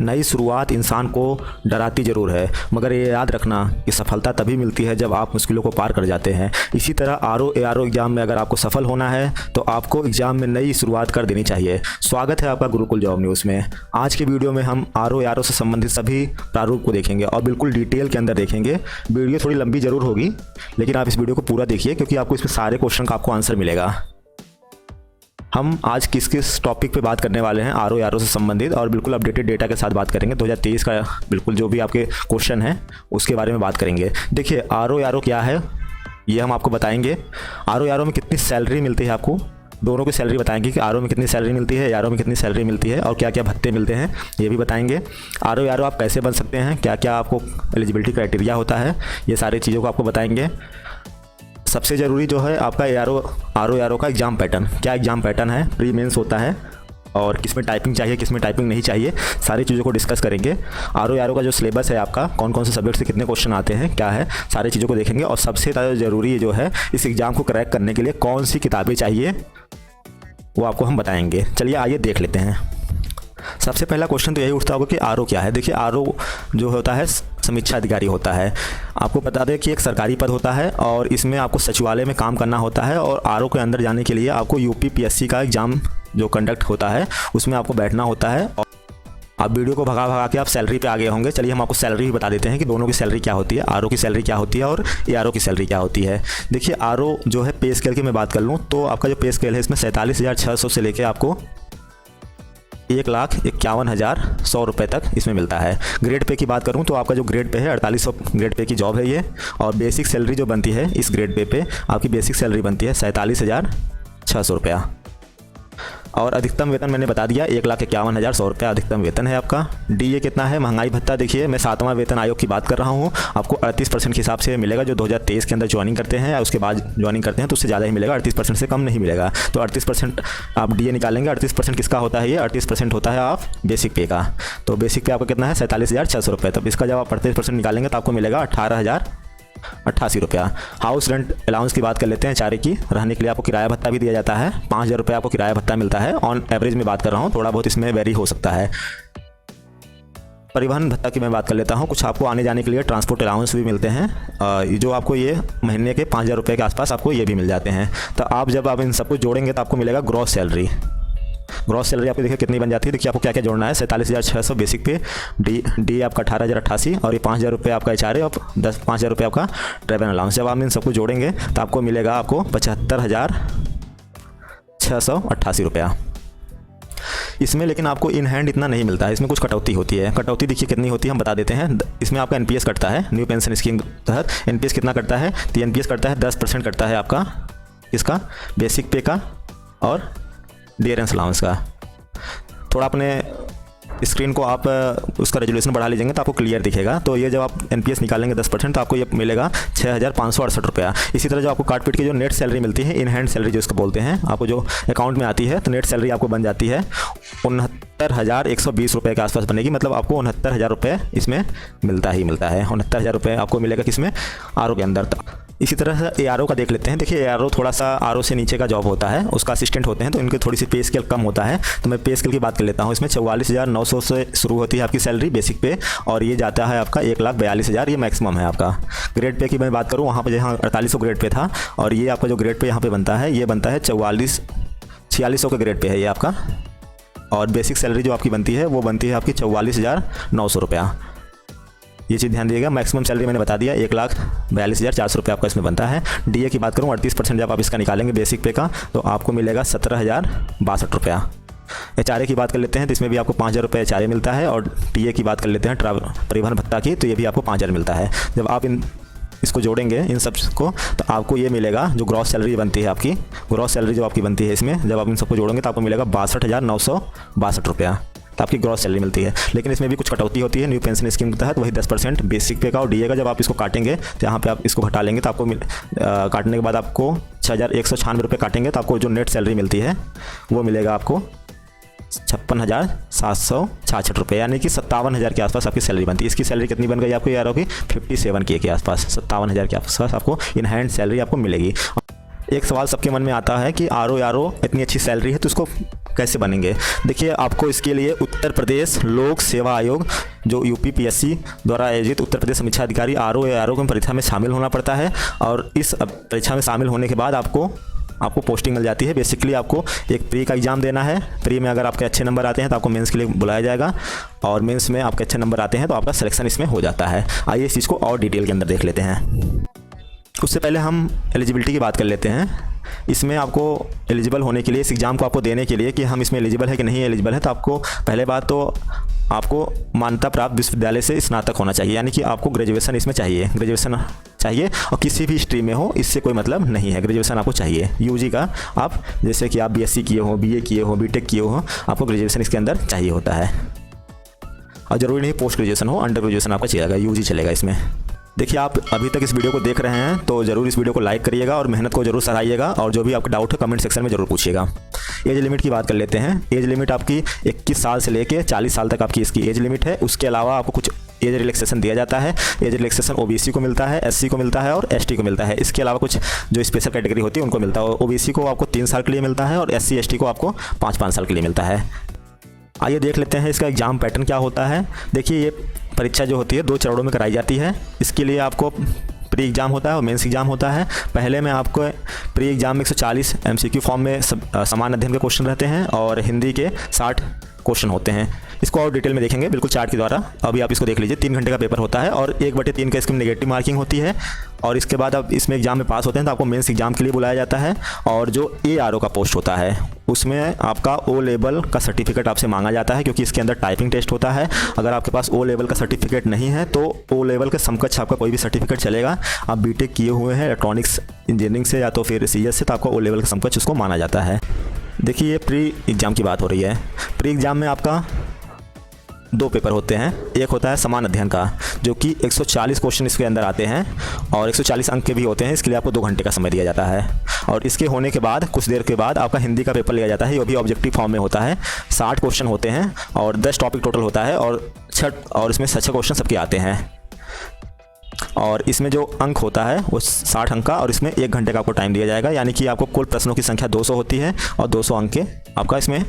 नई शुरुआत इंसान को डराती ज़रूर है, मगर ये याद रखना कि सफलता तभी मिलती है जब आप मुश्किलों को पार कर जाते हैं। इसी तरह आरओ एग्ज़ाम में अगर आपको सफल होना है तो आपको एग्ज़ाम में नई शुरुआत कर देनी चाहिए। स्वागत है आपका गुरुकुल जॉब न्यूज़ में। आज के वीडियो में हम आरओ से संबंधित सभी प्रारूप को देखेंगे और बिल्कुल डिटेल के अंदर देखेंगे। वीडियो थोड़ी लंबी ज़रूर होगी, लेकिन आप इस वीडियो को पूरा देखिए क्योंकि आपको इसमें सारे क्वेश्चन का आपको आंसर मिलेगा। हम आज किस किस टॉपिक पे बात करने वाले हैं आरओ से संबंधित, और बिल्कुल अपडेटेड डेटा के साथ बात करेंगे। 2023 का बिल्कुल जो भी आपके क्वेश्चन हैं उसके बारे में बात करेंगे। देखिए आरओ क्या है ये हम आपको बताएंगे। आरओ में कितनी सैलरी मिलती है, आपको दोनों की सैलरी बताएंगे कि आरओ में कितनी सैलरी मिलती है, आरओ में कितनी सैलरी मिलती है और क्या क्या भत्ते मिलते हैं ये भी बताएंगे। आरओ आप कैसे बन सकते हैं, क्या क्या आपको एलिजिबिलिटी क्राइटेरिया होता है, ये सारी चीज़ों को आपको बताएंगे। सबसे ज़रूरी जो है आपका आरओ का एग्ज़ाम पैटर्न, क्या एग्ज़ाम पैटर्न है, प्री मेंस होता है और किसमें टाइपिंग चाहिए किसमें टाइपिंग नहीं चाहिए, सारी चीज़ों को डिस्कस करेंगे। आरओ का जो सिलेबस है आपका, कौन कौन से सब्जेक्ट से कितने क्वेश्चन आते हैं, क्या है, सारी चीज़ों को देखेंगे। और सबसे ज़्यादा ज़रूरी जो है इस एग्ज़ाम को क्रैक करने के लिए कौन सी किताबें चाहिए वो आपको हम बताएंगे। चलिए आइए देख लेते हैं। सबसे पहला क्वेश्चन तो यही उठता होगा कि आरओ क्या है। देखिए आरओ जो होता है समीक्षा अधिकारी होता है। आपको बता दें कि एक सरकारी पद होता है और इसमें आपको सचिवालय में काम करना होता है। और आरओ के अंदर जाने के लिए आपको यूपीपीएससी का एग्ज़ाम जो कंडक्ट होता है उसमें आपको बैठना होता है। और आप वीडियो को भगा के आप सैलरी पे आ गए होंगे। चलिए हम आपको सैलरी भी बता देते हैं कि दोनों की सैलरी क्या होती है, आरओ की सैलरी क्या होती है और एआरओ की सैलरी क्या होती है। देखिए आरओ जो है पे स्केल की मैं बात कर लूँ तो आपका जो पे स्केल है इसमें 47,600 से लेकर आपको 1,51,100 रुपये तक इसमें मिलता है। ग्रेड पे की बात करूं तो आपका जो ग्रेड पे है 4800 ग्रेड पे की जॉब है ये। और बेसिक सैलरी जो बनती है इस ग्रेड पे आपकी बेसिक सैलरी बनती है 47,600 रुपया। और अधिकतम वेतन मैंने बता दिया 1,51,100 रुपया अधिकतम वेतन है आपका। डीए कितना है, महंगाई भत्ता देखिए मैं 7वां वेतन आयोग की बात कर रहा हूँ। आपको 38% के हिसाब से मिलेगा। जो 2023 के अंदर ज्वाइनिंग करते हैं या उसके बाद ज्वाइनिंग करते हैं तो उससे ज़्यादा ही मिलेगा, 38% से कम नहीं मिलेगा। तो 38% आप डीए निकालेंगे। 38% किसका होता है, ये 38% होता है आप बेसिक पे का। तो बेसिक पे आपका कितना है 47,600 रुपये। तब इसका जब आप 38% निकालेंगे तो आपको मिलेगा 18,088 रुपया। हाउस रेंट अलाउंस की बात कर लेते हैं। चारे की रहने के लिए आपको किराया भत्ता भी दिया जाता है। 5,000 रुपये आपको किराया भत्ता मिलता है। ऑन एवरेज में बात कर रहा हूँ, थोड़ा बहुत इसमें वेरी हो सकता है। परिवहन भत्ता की मैं बात कर लेता हूँ। कुछ आपको आने जाने के लिए ट्रांसपोर्ट अलाउंस भी मिलते हैं जो आपको ये महीने के 5,000 रुपये के आसपास आपको ये भी मिल जाते हैं। तो आप जब आप इन सबको जोड़ेंगे तो आपको मिलेगा ग्रॉस सैलरी। ग्रॉस सैलरी आपको देखिए कितनी बन जाती है। देखिए आपको क्या क्या जोड़ना है। 47,600 बेसिक पे, डी आपका 18,088 और ये 5,000 रुपये आपका एचआरए और 5,000 रुपये आपका ट्रैवल अलाउंस। जब आप इन सबको जोड़ेंगे तो आपको मिलेगा आपको 75,688 रुपया इसमें। लेकिन आपको इन हैंड इतना नहीं मिलता है, इसमें कुछ कटौती होती है। कटौती देखिए कितनी होती है हम बता देते हैं। इसमें आपका एनपीएस कटता है, न्यू पेंशन स्कीम के तहत एनपीएस कितना कटता है, तो एनपीएस कटता है 10% कटता है आपका इसका बेसिक पे का और डियरेंस अलाउंस का। थोड़ा अपने स्क्रीन को आप उसका रेजोल्यूशन बढ़ा लीजिएंगे तो आपको क्लियर दिखेगा। तो ये जब आप एनपीएस निकालेंगे 10% तो आपको ये मिलेगा 6,568 रुपया। इसी तरह जो आपको काट पीट की जो नेट सैलरी मिलती है, इन हैंड सैलरी जो इसको बोलते हैं, आपको जो अकाउंट में आती है तो नेट सैलरी आपको बन जाती है 69,120 रुपये के आसपास बनेगी। मतलब आपको 69,000 रुपये इसमें मिलता ही मिलता है। 69,000 रुपये आपको मिलेगा किसमें, आरओ के अंदर। इसी तरह से एआरओ का देख लेते हैं। देखिए एआरओ थोड़ा सा आरओ से नीचे का जॉब होता है, उसका असिस्टेंट होते हैं तो इनकी थोड़ी सी पे स्केल कम होता है। तो मैं पे स्केल की बात कर लेता हूँ। इसमें 44,900 से शुरू होती है आपकी सैलरी बेसिक पे और ये जाता है आपका 1,42,000, ये मैक्सिमम है आपका। ग्रेड पे की मैं बात करूँ वहाँ पर जहाँ 4800 ग्रेड पे था और ये आपका जो ग्रेड पे यहाँ पे बनता है ये बनता है 4600 के ग्रेड पे है ये आपका। और बेसिक सैलरी जो आपकी बनती है वो बनती है आपकी 44,900 रुपया। ये चीज़ ध्यान दीजिएगा। मैक्सिमम सैलरी मैंने बता दिया 1,42,400 रुपये आपका इसमें बनता है। डीए की बात करूँ 38% जब आप इसका निकालेंगे बेसिक पे का तो आपको मिलेगा 17,062 रुपया। एचआरए की बात कर लेते हैं तो इसमें भी आपको 5,000 रुपये एचआरए मिलता है। और टीए की बात कर लेते हैं परिवहन भत्ता की, तो ये भी आपको 5,000 मिलता है। जब आप इसको जोड़ेंगे इन सब को तो आपको ये मिलेगा जो ग्रॉस सैलरी बनती है आपकी, ग्रॉस सैलरी जो आपकी बनती है इसमें जब आप इन सबको जोड़ेंगे तो आपको मिलेगा 62,962 रुपया। तो आपकी ग्रॉस सैलरी मिलती है। लेकिन इसमें भी कुछ कटौती होती है न्यू पेंशन स्कीम के तहत, वही 10% बेसिक पे का और डीए का। जब आप इसको काटेंगे तो यहाँ पे आप इसको घटा लेंगे तो आपको काटने के बाद आपको 6,196 रुपये काटेंगे तो आपको जो नेट सैलरी मिलती है वो मिलेगा आपको 56,766 रुपये, यानी कि 57,000 के आसपास आपकी सैलरी बनती है। इसकी सैलरी कितनी बन गई आपको यार होगी 57K के आसपास, 57,000 के आसपास आपको इन हैंड सैलरी आपको मिलेगी। एक सवाल सबके मन में आता है कि आरओ इतनी अच्छी सैलरी है तो उसको कैसे बनेंगे। देखिए आपको इसके लिए उत्तर प्रदेश लोक सेवा आयोग जो यूपीपीएससी द्वारा आयोजित उत्तर प्रदेश समीक्षा अधिकारी आरओ या आरओ की परीक्षा में शामिल होना पड़ता है। और इस परीक्षा में शामिल होने के बाद आपको पोस्टिंग मिल जाती है। बेसिकली आपको एक प्री का एग्ज़ाम देना है। प्री में अगर आपके अच्छे नंबर आते हैं तो आपको मेंस के लिए बुलाया जाएगा, और मेंस में आपके अच्छे नंबर आते हैं तो आपका सिलेक्शन इसमें हो जाता है। आइए इस चीज़ को और डिटेल के अंदर देख लेते हैं। उससे पहले हम एलिजिबिलिटी की बात कर लेते हैं। इसमें आपको एलिजिबल होने के लिए, इस एग्ज़ाम को आपको देने के लिए कि हम इसमें एलिजिबल है कि नहीं एलिजिबल है, तो आपको पहले बात तो आपको मान्यता प्राप्त विश्वविद्यालय से स्नातक होना चाहिए, यानी कि आपको ग्रेजुएशन इसमें चाहिए, ग्रेजुएशन चाहिए। और किसी भी स्ट्रीम में हो इससे कोई मतलब नहीं है, ग्रेजुएशन आपको चाहिए यूजी का। आप जैसे कि आप बीएससी किए हो, बीए किए हो, बीटेक किए हो, आपको ग्रेजुएशन इसके अंदर चाहिए होता है। और ज़रूरी नहीं पोस्ट ग्रेजुएशन हो, अंडर ग्रेजुएशन आपका चलेगा, यूजी चलेगा इसमें। देखिए आप अभी तक इस वीडियो को देख रहे हैं तो ज़रूर इस वीडियो को लाइक करिएगा और मेहनत को जरूर सराहिएगा, और जो भी आपका डाउट है कमेंट सेक्शन में ज़रूर पूछिएगा। एज लिमिट की बात कर लेते हैं। एज लिमिट आपकी 21 साल से लेके 40 साल तक आपकी इसकी एज लिमिट है। उसके अलावा आपको कुछ एज रिलैक्सेशन दिया जाता है। एज रिलैक्सेशन ओबीसी को मिलता है, एससी को मिलता है और एसटी को मिलता है। इसके अलावा कुछ जो स्पेशल कैटेगरी होती है उनको मिलता है। ओबीसी को आपको 3 साल के लिए मिलता है और एससी एसटी को आपको 5-5 साल के लिए मिलता है। आइए देख लेते हैं इसका एग्ज़ाम पैटर्न क्या होता है। देखिए ये परीक्षा जो होती है 2 चरणों में कराई जाती है। इसके लिए आपको प्री एग्ज़ाम होता है और मेंस एग्ज़ाम होता है। पहले में आपको प्री एग्ज़ाम में 140 एमसीक्यू फॉर्म में समान अध्ययन के क्वेश्चन रहते हैं और हिंदी के 60 क्वेश्चन होते हैं। इसको और डिटेल में देखेंगे बिल्कुल चार्ट के द्वारा। अभी आप इसको देख लीजिए। 3 घंटे का पेपर होता है और 1/3 का इसकी नेगेटिव मार्किंग होती है। और इसके बाद आप इसमें एग्जाम में पास होते हैं तो आपको मेंस एग्जाम के लिए बुलाया जाता है। और जो ARO का पोस्ट होता है उसमें आपका O लेवल का सर्टिफिकेट आपसे मांगा जाता है, क्योंकि इसके अंदर टाइपिंग टेस्ट होता है। अगर आपके पास O लेवल का सर्टिफिकेट नहीं है तो O लेवल के समकक्ष आपका कोई भी सर्टिफिकेट चलेगा। आप बीटेक किए हुए हैं इलेक्ट्रॉनिक्स इंजीनियरिंग से या तो फिर CS से, तो आपका O लेवल का समकक्ष उसको माना जाता है। देखिए ये प्री एग्ज़ाम की बात हो रही है। प्री एग्ज़ाम में आपका 2 पेपर होते हैं। एक होता है समान अध्ययन का, जो कि 140 क्वेश्चन इसके अंदर आते हैं और 140 अंक के भी होते हैं। इसके लिए आपको 2 घंटे का समय दिया जाता है। और इसके होने के बाद कुछ देर के बाद आपका हिंदी का पेपर लिया जाता है। ये भी ऑब्जेक्टिव फॉर्म में होता है। 60 क्वेश्चन होते हैं और 10 टॉपिक टोटल होता है और इसमें 6 क्वेश्चन सबके आते हैं। और इसमें जो अंक होता है वो 60 अंक का, और इसमें 1 घंटे का आपको टाइम दिया जाएगा। यानी कि आपको कुल प्रश्नों की संख्या 200 होती है और 200 अंक के आपका इसमें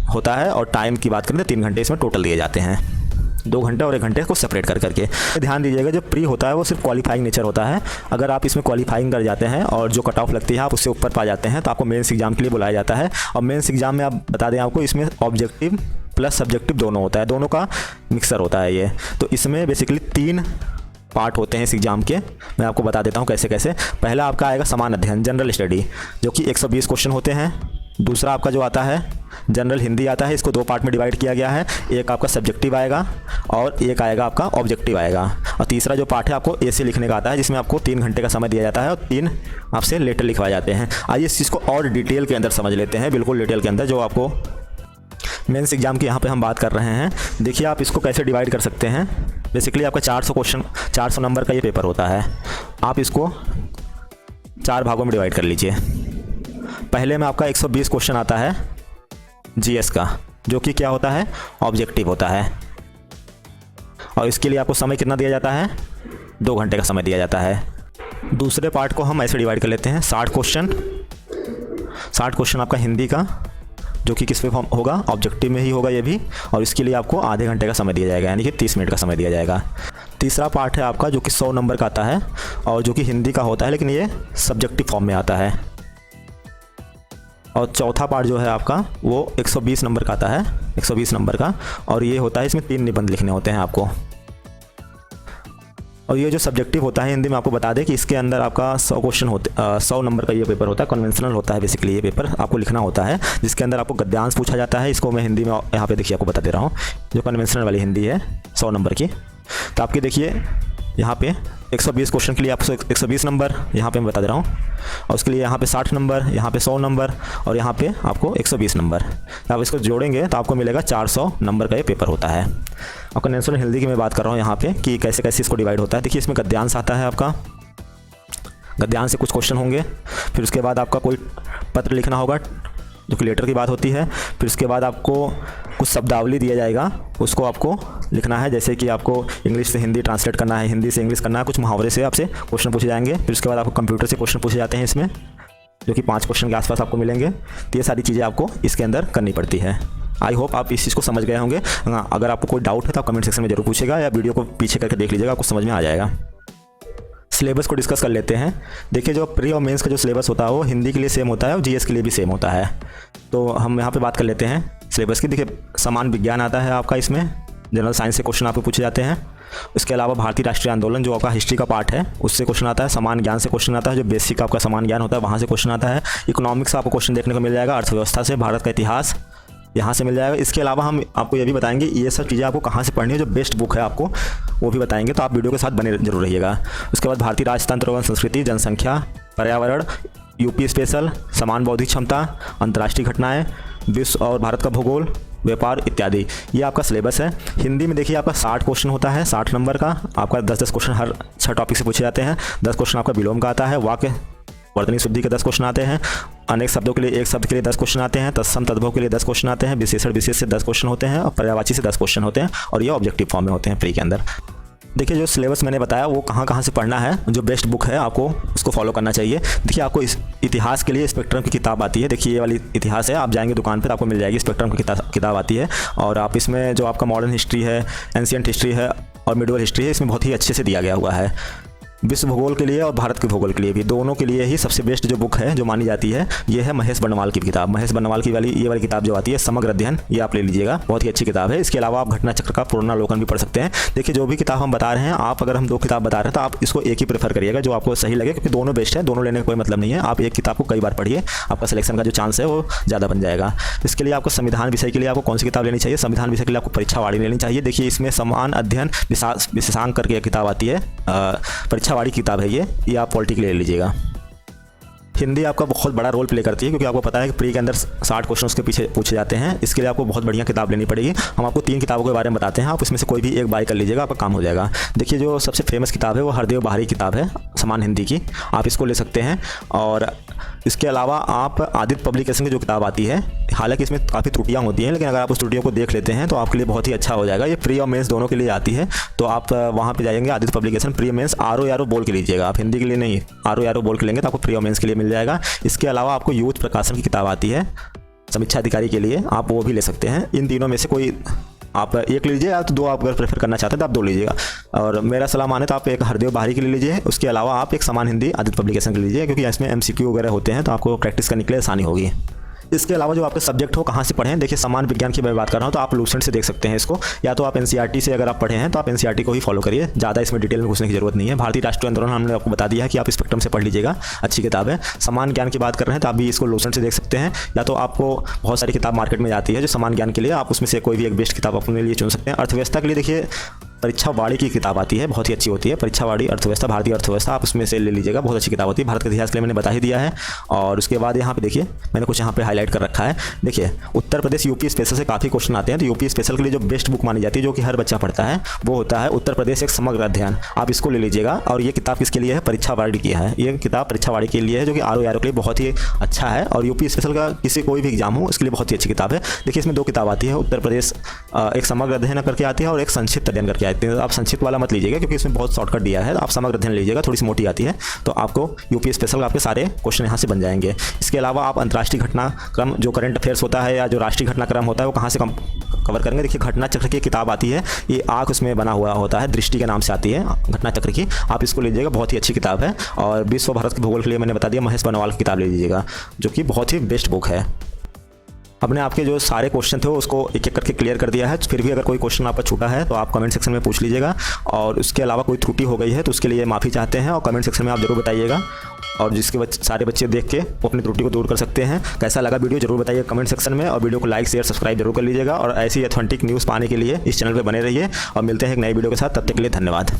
होता है। और टाइम की बात करें तो 3 घंटे इसमें टोटल दिए जाते हैं। 2 घंटे और 1 घंटे को सेपरेट कर करके। ध्यान दीजिएगा जो प्री होता है वो सिर्फ क्वालिफाइंग नेचर होता है। अगर आप इसमें क्वालिफाइंग कर जाते हैं और जो कट ऑफ लगती है आप उससे ऊपर पा जाते हैं तो आपको मेंस एग्जाम के लिए बुलाया जाता है। और मेंस एग्जाम में आप बता दें आपको इसमें ऑब्जेक्टिव प्लस सब्जेक्टिव दोनों होता है, दोनों का मिक्सर होता है ये। तो इसमें बेसिकली 3 पार्ट होते हैं इस एग्ज़ाम के। मैं आपको बता देता हूँ कैसे कैसे। पहला आपका आएगा समान अध्ययन जनरल स्टडी, जो कि 120 क्वेश्चन होते हैं। दूसरा आपका जो आता है जनरल हिंदी आता है। इसको 2 पार्ट में डिवाइड किया गया है। एक आपका सब्जेक्टिव आएगा और एक आएगा आपका ऑब्जेक्टिव आएगा। और तीसरा जो पार्ट है आपको ऐसे लिखने का आता है, जिसमें आपको 3 घंटे का समय दिया जाता है और 3 आपसे लेटर लिखवाए जाते हैं। आइए इस चीज़ को और डिटेल के अंदर समझ लेते हैं, बिल्कुल डिटेल के अंदर, जो आपको मेंस एग्जाम की यहाँ पे हम बात कर रहे हैं। देखिए आप इसको कैसे डिवाइड कर सकते हैं। बेसिकली आपका 400 क्वेश्चन 400 नंबर का ये पेपर होता है। आप इसको 4 भागों में डिवाइड कर लीजिए। पहले में आपका 120 क्वेश्चन आता है GS का, जो कि क्या होता है ऑब्जेक्टिव होता है। और इसके लिए आपको समय कितना दिया जाता है 2 घंटे का समय दिया जाता है। दूसरे पार्ट को हम ऐसे डिवाइड कर लेते हैं 60 क्वेश्चन आपका हिंदी का, जो कि किस पे फॉर्म होगा ऑब्जेक्टिव में ही होगा ये भी। और इसके लिए आपको आधे घंटे का समय दिया जाएगा, यानी कि 30 मिनट का समय दिया जाएगा। तीसरा पार्ट है आपका जो कि 100 नंबर का आता है और जो कि हिंदी का होता है, लेकिन ये सब्जेक्टिव फॉर्म में आता है। और चौथा पार्ट जो है आपका वो 120 नंबर का आता है, 120 नंबर का। और ये होता है, इसमें 3 निबंध लिखने होते हैं आपको। और ये जो सब्जेक्टिव होता है हिंदी में आपको बता दें कि इसके अंदर आपका 100 क्वेश्चन होते 100 नंबर का ये पेपर होता है। कन्वेंशनल होता है बेसिकली ये पेपर, आपको लिखना होता है, जिसके अंदर आपको गद्यांश पूछा जाता है। इसको मैं हिंदी में यहाँ पे देखिए आपको बता दे रहा हूँ, जो कन्वेंशनल वाली हिंदी है 100 नंबर की। तो आपकी देखिए यहाँ पे 120 क्वेश्चन के लिए आपको 120 नंबर यहाँ पे मैं बता दे रहा हूँ, और उसके लिए यहाँ पे 60 नंबर, यहाँ पे 100 नंबर और यहाँ पे आपको 120 नंबर। आप इसको जोड़ेंगे तो आपको मिलेगा 400 नंबर का ये पेपर होता है। और कन्वेंशनल हिंदी की मैं बात कर रहा हूँ यहाँ पे कि कैसे कैसे इसको डिवाइड होता है। देखिए इसमें गद्यांश आता है आपका, गद्यांश से कुछ क्वेश्चन होंगे। फिर उसके बाद आपका कोई पत्र लिखना होगा, जो कि लेटर की बात होती है। फिर उसके बाद आपको कुछ शब्दावली दिया जाएगा, उसको आपको लिखना है। जैसे कि आपको इंग्लिश से हिंदी ट्रांसलेट करना है, हिंदी से इंग्लिश करना है, कुछ मुहावरे से आपसे क्वेश्चन पूछे जाएंगे। फिर उसके बाद आपको कंप्यूटर से क्वेश्चन पूछे जाते हैं इसमें। जो कि 5 क्वेश्चन के आसपास आपको मिलेंगे। तो ये सारी चीज़ें आपको इसके अंदर करनी पड़ती है। आई होप आप इस चीज़ को समझ गए होंगे। अगर आपको कोई डाउट है तो आप कमेंट सेक्शन में जरूर पूछेगा या वीडियो को पीछे करके देख लीजिएगा, आपको समझ में आ जाएगा। सिलेबस को डिस्कस कर लेते हैं। देखिए जो प्री और मेंस का जो सिलेबस होता है वो हिंदी के लिए सेम होता है और जीएस के लिए भी सेम होता है। तो हम यहाँ पे बात कर लेते हैं सिलेबस की। देखिए समान विज्ञान आता है आपका, इसमें जनरल साइंस से क्वेश्चन आपको पूछे जाते हैं। उसके अलावा भारतीय राष्ट्रीय आंदोलन जो आपका हिस्ट्री का पार्ट है उससे क्वेश्चन आता है। समान ज्ञान से क्वेश्चन आता है, जो बेसिक आपका समान ज्ञान होता है वहाँ से क्वेश्चन आता है। इकोनॉमिक्स से आपको क्वेश्चन देखने को मिल जाएगा, अर्थव्यवस्था से, भारत का इतिहास यहाँ से मिल जाएगा। इसके अलावा हम आपको ये भी बताएंगे ये सब चीज़ें आपको कहाँ से पढ़नी है, जो बेस्ट बुक है आपको वो भी बताएंगे, तो आप वीडियो के साथ बने जरूर रहिएगा। उसके बाद भारतीय राजतंत्र एवं संस्कृति, जनसंख्या, पर्यावरण, यूपी स्पेशल, समान बौद्धिक क्षमता, अंतर्राष्ट्रीय घटनाएं, विश्व और भारत का भूगोल, व्यापार इत्यादि, ये आपका सिलेबस है। हिंदी में देखिए आपका 60 क्वेश्चन होता है, 60 नंबर का। आपका 10-10 क्वेश्चन हर 6 टॉपिक से पूछे जाते हैं। 10 क्वेश्चन आपका विलोम का आता है, वाक्य वर्तनी शुद्धि के 10 क्वेश्चन आते हैं, अनेक शब्दों के लिए एक शब्द के लिए 10 क्वेश्चन आते हैं, तत्सम तद्भव के लिए 10 क्वेश्चन आते हैं, विशेषण विशेष से 10 क्वेश्चन होते हैं और पर्यायवाची से 10 क्वेश्चन होते हैं, और ये ऑब्जेक्टिव फॉर्म में होते हैं प्री के अंदर। देखिए जो सिलेबस मैंने बताया वो कहाँ से पढ़ना है, जो बेस्ट बुक है आपको उसको फॉलो करना चाहिए। देखिए आपको इस इतिहास के लिए स्पेक्ट्रम की किताब आती है। देखिए ये वाली इतिहास है, आप जाएंगे दुकान पर आपको मिल जाएगी, स्पेक्ट्रम की किताब आती है। और आप इसमें जो आपका मॉडर्न हिस्ट्री है, एंशिएंट हिस्ट्री है और मिडिवल हिस्ट्री है, इसमें बहुत ही अच्छे से दिया गया हुआ है। विश्व भूगोल के लिए और भारत के भूगोल के लिए भी, दोनों के लिए ही सबसे बेस्ट जो बुक है जो मानी जाती है ये है महेश बर्णवाल की किताब। महेश बर्णवाल की ये वाली किताब जो आती है समग्र अध्ययन, ये आप ले लीजिएगा, बहुत ही अच्छी किताब है। इसके अलावा आप घटना चक्र का पुनरावलोकन भी पढ़ सकते हैं। देखिए जो भी किताब हम बता रहे हैं, आप अगर हम 2 किताब बता रहे हैं तो आप इसको एक ही प्रेफर करिएगा जो आपको सही लगे, क्योंकि दोनों बेस्ट है, दोनों लेने का कोई मतलब नहीं है। आप एक किताब को कई बार पढ़िए, आपका सिलेक्शन का जो चांस है वो ज़्यादा बन जाएगा। इसके लिए आपको संविधान विषय के लिए आपको कौन सी किताब लेनी चाहिए? संविधान विषय के लिए आपको परीक्षावाड़ी लेनी चाहिए। देखिए इसमें समान अध्ययन विशेषांक करके एक किताब आती है, परीक्षावाड़ी किताब है ये आप पॉलिटी के लिए ले लीजिएगा। हिंदी आपका बहुत बड़ा रोल प्ले करती है, क्योंकि आपको पता है कि प्री के अंदर 60 क्वेश्चन उसके पीछे पूछे जाते हैं। इसके लिए आपको बहुत बढ़िया किताब लेनी पड़ेगी। हम आपको 3 किताबों के बारे में बताते हैं, आप उसमें से कोई भी एक बाय कर लीजिएगा, आपका काम हो जाएगा। देखिए जो सबसे फेमस किताब है वो हरदेव बाहरी किताब है, समान हिंदी की, आप इसको ले सकते हैं। और इसके अलावा आप आदित्य पब्लिकेशन की जो किताब आती है, हालांकि इसमें काफ़ी त्रुटियां होती हैं, लेकिन अगर आप उस त्रुटियों को देख लेते हैं तो आपके लिए बहुत ही अच्छा हो जाएगा। ये प्री और मेंस दोनों के लिए आती है, तो आप वहाँ पे जाएंगे आदित्य पब्लिकेशन, प्री मेंस आर बोल के लीजिएगा आप, हिंदी के लिए नहीं, आर बोल के लेंगे तो आपको प्री और मेंस के लिए मिल जाएगा। इसके अलावा आपको यूथ प्रकाशन की किताब आती है समीक्षा अधिकारी के लिए, आप वो भी ले सकते हैं। इन तीनों में से कोई आप एक लीजिए या तो 2 आप अगर प्रेफर करना चाहते हैं तो आप 2 लीजिएगा। और मेरा सलाह माने तो आप एक हरदेव बाहरी के लिए लीजिए, उसके अलावा आप एक समान हिंदी आदित्य पब्लिकेशन के लीजिए, क्योंकि इसमें MCQ वगैरह होते हैं तो आपको प्रैक्टिस करने के लिए आसानी होगी। इसके अलावा जो आपके सब्जेक्ट हो कहाँ से पढ़ें, देखिए समान विज्ञान की मैं बात कर रहा हूँ तो आप लूसेंट से देख सकते हैं इसको, या तो आप NCERT से अगर आप पढ़े हैं तो आप NCERT को ही फॉलो करिए, ज़्यादा इसमें डिटेल में घुसने की जरूरत नहीं है। भारतीय राष्ट्रीय आंदोलन हमने आपको बता दिया है कि आप स्पेक्ट्रम से पढ़ लीजिएगा, अच्छी किताब है। समान ज्ञान की बात कर रहे हैं तो आप भी इसको लूसेंट से देख सकते हैं, या तो आपको बहुत सारी किताब मार्केट में जाती है जो समान ज्ञान के लिए, आप उसमें से कोई भी एक बेस्ट किताब अपने लिए चुन सकते हैं। अर्थव्यवस्था के लिए देखिए परीक्षावाड़ी की किताब आती है, बहुत ही अच्छी होती है, परीक्षावाड़ी अर्थव्यवस्था, भारतीय अर्थव्यवस्था, आप उसमें से ले लीजिएगा, बहुत अच्छी किताब होती है। भारत के इतिहास के लिए मैंने बता ही दिया है। और उसके बाद यहाँ पे देखिए मैंने कुछ यहाँ पे हाईलाइट कर रखा है। देखिए उत्तर प्रदेश यूपी स्पेशल से काफ़ी क्वेश्चन आते हैं, तो यूपी स्पेशल के लिए जो बेस्ट बुक मानी जाती है जो कि हर बच्चा पढ़ता है वो होता है उत्तर प्रदेश एक समग्र अध्ययन, आप इसको ले लीजिएगा। और ये किताब किसके लिए है? परीक्षावाड़ी की है, ये किताब परीक्षावाड़ी के लिए है, जो कि आर के लिए बहुत ही अच्छा है। और यूपी स्पेशल का किसी कोई भी एग्जाम हो उसके लिए बहुत ही अच्छी किताब है। देखिए इसमें 2 किताब आती है, उत्तर प्रदेश एक समग्र अध्ययन करके आती है और एक संक्षिप्त अध्ययन करके आती है। आप संक्षिप्त वाला मत लीजिएगा क्योंकि इसमें बहुत शॉर्टकट दिया है, आप समग्र अध्ययन लीजिएगा, थोड़ी सी मोटी आती है, तो आपको यूपी स्पेशल आपके सारे क्वेश्चन यहाँ से बन जाएंगे। इसके अलावा आप अंतर्राष्ट्रीय घटनाक्रम जो करंट अफेयर्स होता है या जो राष्ट्रीय घटनाक्रम होता है वो कहाँ से कवर करेंगे? देखिए घटना चक्र की किताब आती है, ये आँख उसमें बना हुआ होता है, दृष्टि के नाम से आती है घटना चक्र की, आप इसको लीजिएगा, बहुत ही अच्छी किताब है। और विश्व भारत के भूगोल के लिए मैंने बता दिया महेश बर्णवाल की किताब ले लीजिएगा, जो कि बहुत ही बेस्ट बुक है। हमने आपके जो सारे क्वेश्चन थे वो उसको एक एक करके क्लियर कर दिया है। फिर भी अगर कोई क्वेश्चन आपका छूटा है तो आप कमेंट सेक्शन में पूछ लीजिएगा, और उसके अलावा कोई त्रुटि हो गई है तो उसके लिए माफ़ी चाहते हैं और कमेंट सेक्शन में आप जरूर बताइएगा। और जिसके सारे बच्चे देख के वो अपनी त्रुटि को दूर कर सकते हैं। कैसा लगा वीडियो जरूर बताइए कमेंट सेक्शन में, और वीडियो को लाइक शेयर सब्सक्राइब जरूर कर लीजिएगा। और ऐसी ऑथेंटिक न्यूज़ पाने के लिए इस चैनल पर बने रहिए, और मिलते हैं एक नई वीडियो के साथ, तब तक के लिए धन्यवाद।